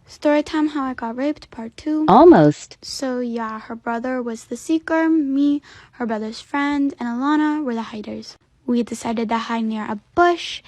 Storytime How I Got Raped, Part 2. Almost. So yeah, her brother was the seeker, me, her brother's friend, and Alana were the hiders. We decided to hide near a bush,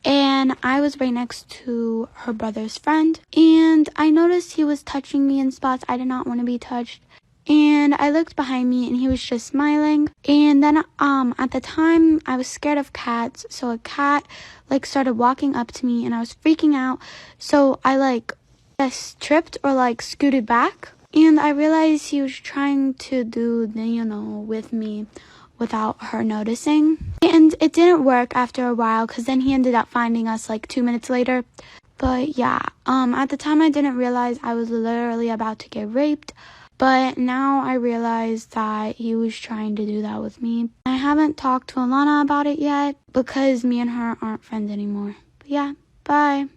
and I was right next to her brother's friend, and I noticed he was touching me in spots I did not want to be touched. And I looked behind me and he was just smiling. And then at the time I was scared of cats, so a cat started walking up to me and I was freaking out. So I just tripped or scooted back, and I realized he was trying to do the with me without her noticing. And it didn't work after a while, because then he ended up finding us 2 minutes later. But yeah, at the time I didn't realize I was literally about to get raped. But now I realize that he was trying to do that with me. I haven't talked to Alana about it yet because me and her aren't friends anymore. But yeah, bye.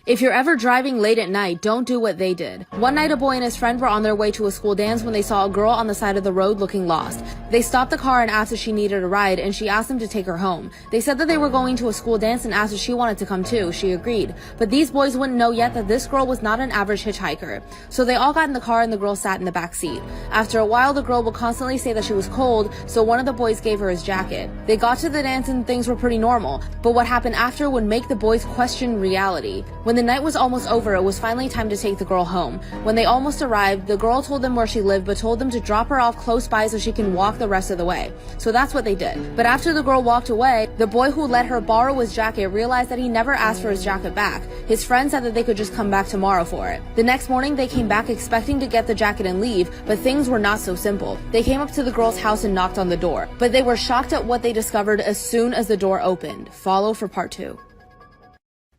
If you're ever driving late at night, don't do what they did. One night, a boy and his friend were on their way to a school dance when they saw a girl on the side of the road looking lost. They stopped the car and asked if she needed a ride, and she asked them to take her home. They said that they were going to a school dance and asked if she wanted to come too. She agreed. But these boys wouldn't know yet that this girl was not an average hitchhiker. So they all got in the car and the girl sat in the back seat. After a while, the girl would constantly say that she was cold, so one of the boys gave her his jacket. They got to the dance and things were pretty normal. But what happened after would make the boys question reality. When the night was almost over, it was finally time to take the girl home. When they almost arrived, the girl told them where she lived but told them to drop her off close by so she can walk the rest of the way. So that's what they did. But after the girl walked away, the boy who let her borrow his jacket realized that he never asked for his jacket back. His friend said that they could just come back tomorrow for it. The next morning, they came back expecting to get the jacket and leave, but things were not so simple. They came up to the girl's house and knocked on the door, but they were shocked at what they discovered as soon as the door opened. Follow for part 2.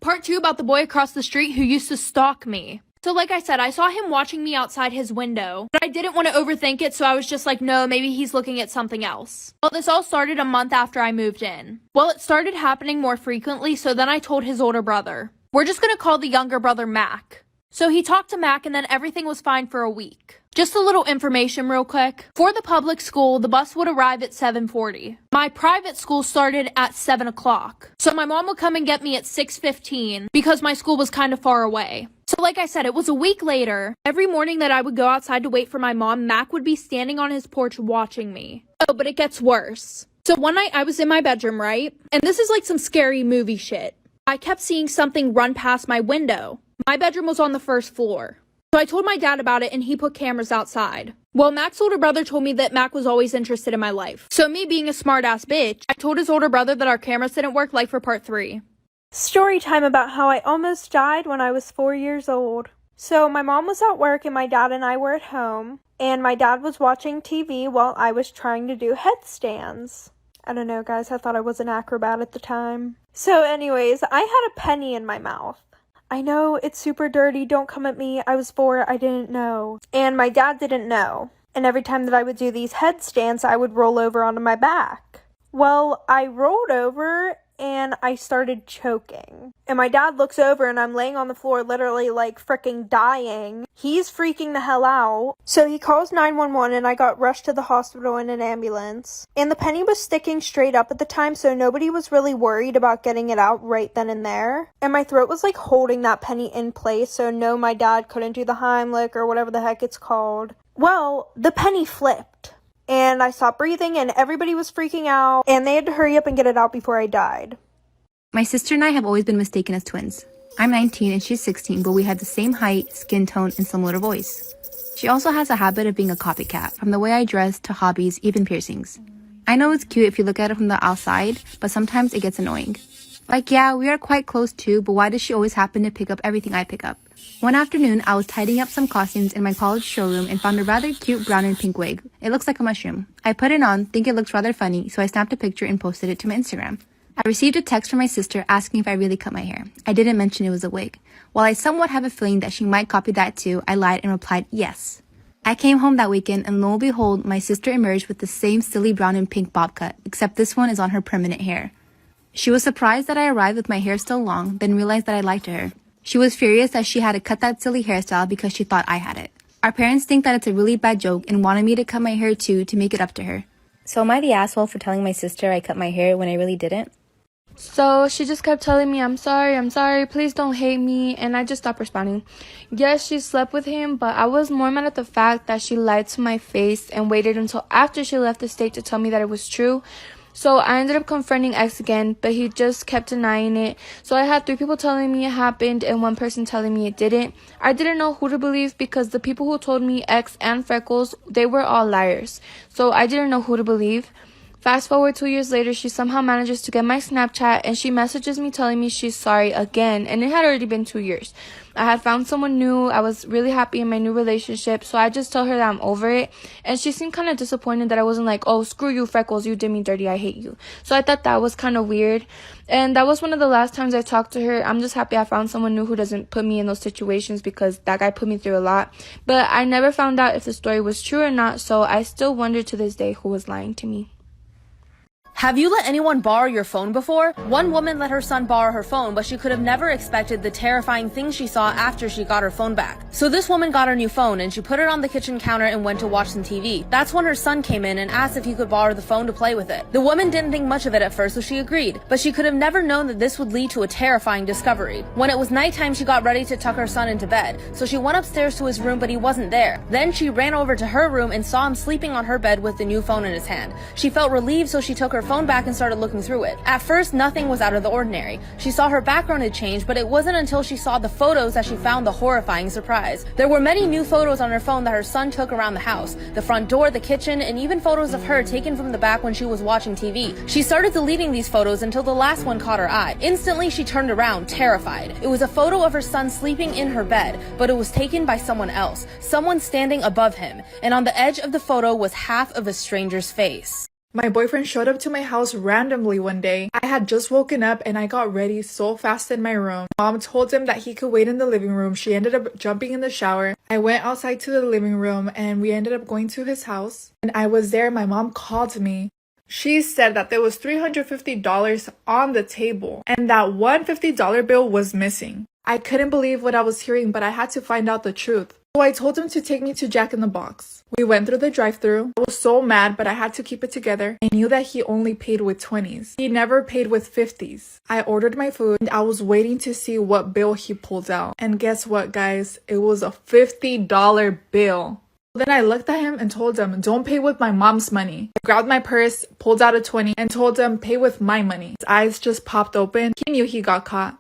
Part 2 about the boy across the street who used to stalk me. So like I said, I saw him watching me outside his window, but I didn't want to overthink it, so I was just like, no, maybe he's looking at something else. Well, this all started a month after I moved in. Well, it started happening more frequently, so then I told his older brother. We're just gonna call the younger brother Mac. So he talked to Mac and then everything was fine for a week. Just a little information real quick. For the public school, the bus would arrive at 7:40. My private school started at 7 o'clock. So my mom would come and get me at 6:15 because my school was kind of far away. So like I said, it was a week later. Every morning that I would go outside to wait for my mom, Mac would be standing on his porch watching me. Oh, but it gets worse. So one night I was in my bedroom, right? And this is like some scary movie shit. I kept seeing something run past my window. My bedroom was on the first floor. So I told my dad about it and he put cameras outside. Well, Mac's older brother told me that Mac was always interested in my life. So me being a smart-ass bitch, I told his older brother that our cameras didn't work, like for part 3. Story time about how I almost died when I was 4 years old. So my mom was at work and my dad and I were at home. And my dad was watching TV while I was trying to do headstands. I don't know, guys, I thought I was an acrobat at the time. So anyways, I had a penny in my mouth. I know, it's super dirty, don't come at me, I was 4, I didn't know. And my dad didn't know. And every time that I would do these headstands, I would roll over onto my back. Well, I rolled over and I started choking. And my dad looks over and I'm laying on the floor literally freaking dying. He's freaking the hell out. So he calls 911 and I got rushed to the hospital in an ambulance. And the penny was sticking straight up at the time, so nobody was really worried about getting it out right then and there. And my throat was holding that penny in place, so no, my dad couldn't do the Heimlich or whatever the heck it's called. Well, the penny flipped. And I stopped breathing and everybody was freaking out and they had to hurry up and get it out before I died. My sister and I have always been mistaken as twins. I'm 19 and she's 16, but we have the same height, skin tone, and similar voice. She also has a habit of being a copycat, from the way I dress to hobbies, even piercings. I know it's cute if you look at it from the outside, but sometimes it gets annoying. Yeah, we are quite close too, but why does she always happen to pick up everything I pick up? One afternoon, I was tidying up some costumes in my college showroom and found a rather cute brown and pink wig. It looks like a mushroom. I put it on, think it looks rather funny, so I snapped a picture and posted it to my Instagram. I received a text from my sister asking if I really cut my hair. I didn't mention it was a wig. While I somewhat have a feeling that she might copy that too, I lied and replied yes. I came home that weekend and lo and behold, my sister emerged with the same silly brown and pink bob cut, except this one is on her permanent hair. She was surprised that I arrived with my hair still long, then realized that I lied to her. She was furious that she had to cut that silly hairstyle because she thought I had it. Our parents think that it's a really bad joke and wanted me to cut my hair too to make it up to her. So am I the asshole for telling my sister I cut my hair when I really didn't? So she just kept telling me, I'm sorry, please don't hate me, and I just stopped responding. Yes, she slept with him, but I was more mad at the fact that she lied to my face and waited until after she left the state to tell me that it was true. So I ended up confronting X again, but he just kept denying it. So I had 3 people telling me it happened and 1 person telling me it didn't. I didn't know who to believe because the people who told me X and Freckles, they were all liars. So I didn't know who to believe. Fast forward 2 years later, she somehow manages to get my Snapchat and she messages me telling me she's sorry again, and it had already been 2 years. I had found someone new. I was really happy in my new relationship, so I just told her that I'm over it, and she seemed kind of disappointed that I wasn't like, oh, screw you, Freckles, you did me dirty, I hate you. So I thought that was kind of weird, and that was one of the last times I talked to her. I'm just happy I found someone new who doesn't put me in those situations because that guy put me through a lot, but I never found out if the story was true or not, so I still wonder to this day who was lying to me. Have you let anyone borrow your phone before? One woman let her son borrow her phone, but she could have never expected the terrifying things she saw after she got her phone back. So this woman got her new phone and she put it on the kitchen counter and went to watch some TV. That's when her son came in and asked if he could borrow the phone to play with it. The woman didn't think much of it at first, so she agreed, but she could have never known that this would lead to a terrifying discovery. When it was nighttime, she got ready to tuck her son into bed, so she went upstairs to his room, but he wasn't there. Then she ran over to her room and saw him sleeping on her bed with the new phone in his hand. She felt relieved, so she took her phone back and started looking through it. At first, nothing was out of the ordinary. She saw her background had changed, but it wasn't until she saw the photos that she found the horrifying surprise. There were many new photos on her phone that her son took around the house, the front door, the kitchen, and even photos of her taken from the back when she was watching TV. She started deleting these photos until the last one caught her eye. Instantly, she turned around, terrified. It was a photo of her son sleeping in her bed, but it was taken by someone else, someone standing above him, and on the edge of the photo was half of a stranger's face. My boyfriend showed up to my house randomly one day. I had just woken up and I got ready so fast in my room. Mom told him that he could wait in the living room. She ended up jumping in the shower. I went outside to the living room and we ended up going to his house. And I was there. My mom called me. She said that there was $350 on the table and that one $50 bill was missing. I couldn't believe what I was hearing, but I had to find out the truth. So I told him to take me to Jack in the Box. We went through the drive-thru. I was so mad, but I had to keep it together. I knew that he only paid with 20s. He never paid with 50s. I ordered my food and I was waiting to see what bill he pulled out. And guess what, guys? It was a $50 bill. Then I looked at him and told him, don't pay with my mom's money. I grabbed my purse, pulled out a 20, and told him, pay with my money. His eyes just popped open. He knew he got caught.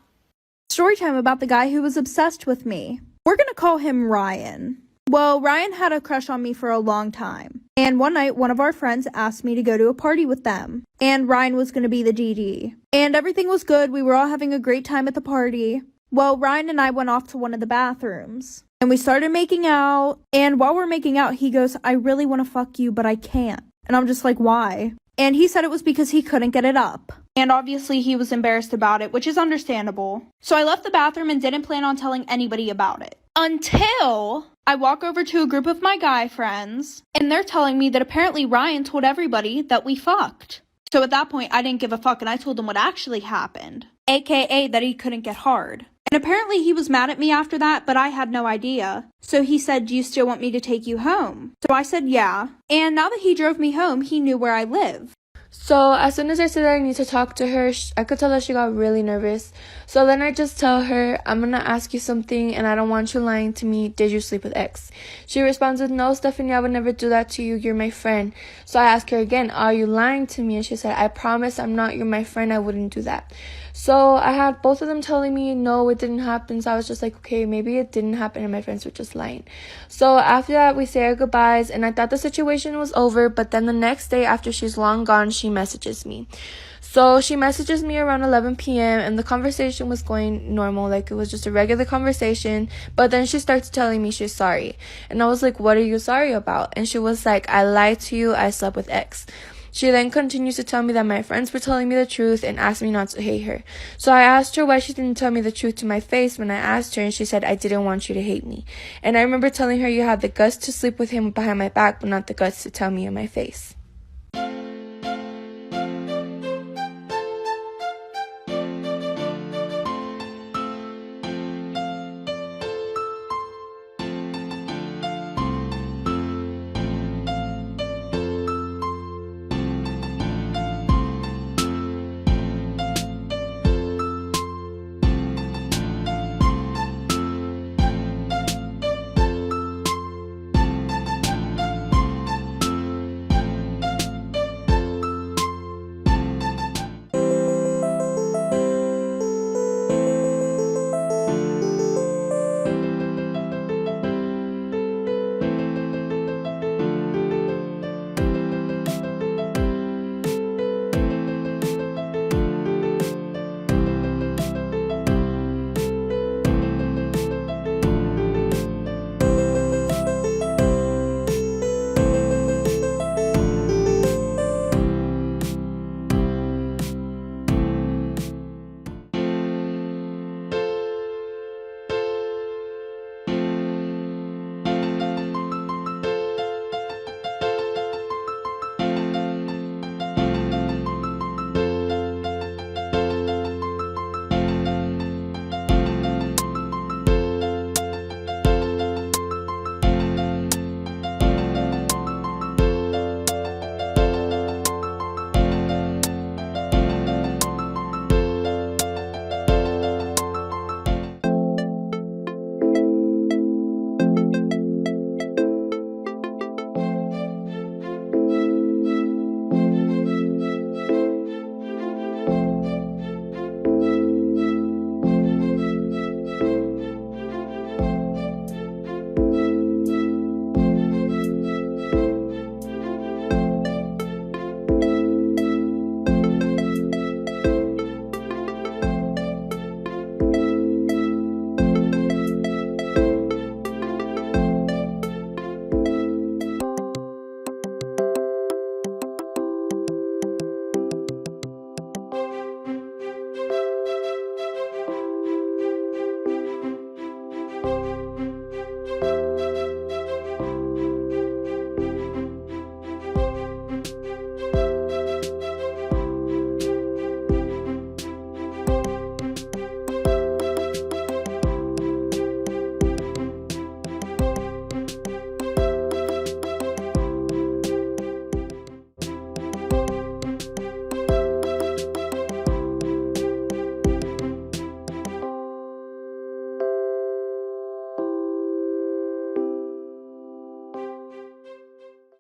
Storytime about the guy who was obsessed with me. We're gonna call him Ryan. Well, Ryan had a crush on me for a long time. And one night, one of our friends asked me to go to a party with them. And Ryan was gonna be the DD. And everything was good. We were all having a great time at the party. Well, Ryan and I went off to one of the bathrooms. And we started making out. And while we're making out, he goes, I really want to fuck you, but I can't. And I'm just like, why? And he said it was because he couldn't get it up. And obviously he was embarrassed about it, which is understandable. So I left the bathroom and didn't plan on telling anybody about it. Until I walk over to a group of my guy friends, and they're telling me that apparently Ryan told everybody that we fucked. So at that point, I didn't give a fuck and I told them what actually happened. AKA that he couldn't get hard. And apparently he was mad at me after that, but I had no idea. So he said, do you still want me to take you home? So I said, yeah. And now that he drove me home, he knew where I live. So as soon as I said that I need to talk to her, I could tell that she got really nervous. So then I just tell her, I'm gonna ask you something and I don't want you lying to me. Did you sleep with X? She responds with, no, Stephanie, I would never do that to you. You're my friend. So I ask her again, are you lying to me? And she said, I promise I'm not. You're my friend. I wouldn't do that. So I had both of them telling me, no, it didn't happen. So I was just like, okay, maybe it didn't happen and my friends were just lying. So after that, we say our goodbyes and I thought the situation was over. But then the next day after she's long gone, she messages me. So she messages me around 11 p.m. and the conversation was going normal, like it was just a regular conversation. But then she starts telling me she's sorry. And I was like, what are you sorry about? And she was like, I lied to you. I slept with X. She then continues to tell me that my friends were telling me the truth and asked me not to hate her. So I asked her why she didn't tell me the truth to my face when I asked her, and she said, I didn't want you to hate me. And I remember telling her, you had the guts to sleep with him behind my back, but not the guts to tell me in my face.